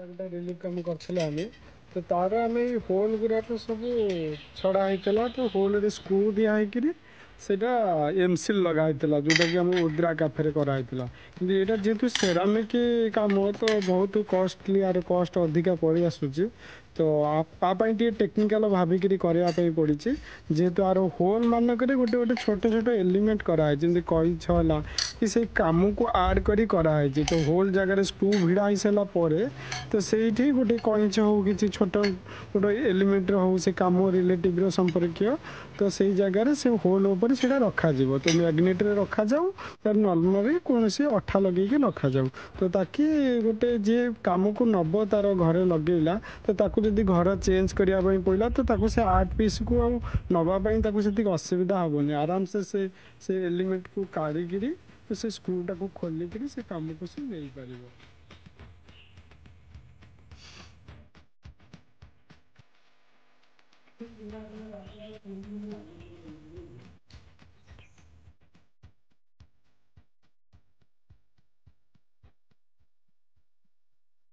ଗୋଟେ ରିଲିଫ୍ କାମ କରିଥିଲେ ଆମେ। ତ ତାର ଆମେ ହୋଲ୍ ଗୁଡ଼ାକ ସବୁ ଛଡ଼ା ହେଇଥିଲା। ତ ହୋଲ୍ରେ ସ୍କ୍ରୁ ଦିଆ ହେଇକିରି ସେଇଟା ଏମସିଲ୍ ଲଗା ହେଇଥିଲା, ଯେଉଁଟାକି ଆମ ଉଦ୍ରା କାଫେରେ କରାହେଇଥିଲା। କିନ୍ତୁ ଏଇଟା ଯେହେତୁ ସେରାମିକ୍ କାମ ତ ବହୁତ କଷ୍ଟଲି, ଆର କଷ୍ଟ ଅଧିକା ପଳେଇ ଆସୁଛି। ତ ତା ପାଇଁ ଟିକେ ଟେକ୍ନିକାଲ ଭାବିକିରି କରିବା ପାଇଁ ପଡ଼ିଛି। ଯେହେତୁ ଆର ହୋଲ୍ ମାନଙ୍କରେ ଗୋଟେ ଗୋଟେ ଛୋଟ ଛୋଟ ଏଲିମେଣ୍ଟ କରାହେଇଛି, ଯେମିତି କଇଁଛ ହେଲା କି ସେଇ କାମକୁ ଆଡ଼୍ କରି କରାହେଇଛି। ତ ହୋଲ୍ ଜାଗାରେ ସ୍କ୍ରୁ ଭିଡ଼ା ହେଇସାରିଲା ପରେ ତ ସେଇଠି ଗୋଟେ କଇଁଛ ହଉ କିଛି ଛୋଟ ଗୋଟେ ଏଲିମେଣ୍ଟର ହଉ ସେ କାମ ରିଲେଟିଭ୍ର ସମ୍ପର୍କୀୟ ତ ସେଇ ଜାଗାରେ ସେ ହୋଲ୍ ଉପରେ ସେଇଟା ରଖାଯିବ। ତ ମ୍ୟାଗ୍ନେଟରେ ରଖାଯାଉ, ନର୍ମାଲି କୌଣସି ଅଠା ଲଗେଇକି ରଖାଯାଉ। ତ ତାକି ଗୋଟେ ଯିଏ କାମକୁ ନେବ ତାର ଘରେ ଲଗେଇଲା, ତ ତାକୁ ଯଦି ଘର ଚେଞ୍ଜ କରିବା ପାଇଁ ପଡ଼ିଲା ତ ତାକୁ ସେ ଆର୍ଟ ପିସ୍କୁ ଆଉ ନେବା ପାଇଁ ତାକୁ ସେତିକି ଅସୁବିଧା ହେବନି। ଆରାମସେ ସେ ଏଲିମେଣ୍ଟକୁ କାଢ଼ିକିରି ସେ ସ୍କ୍ରୁଟାକୁ ଖୋଲିକିରି ସେ କାମକୁ ସେ ନେଇପାରିବ।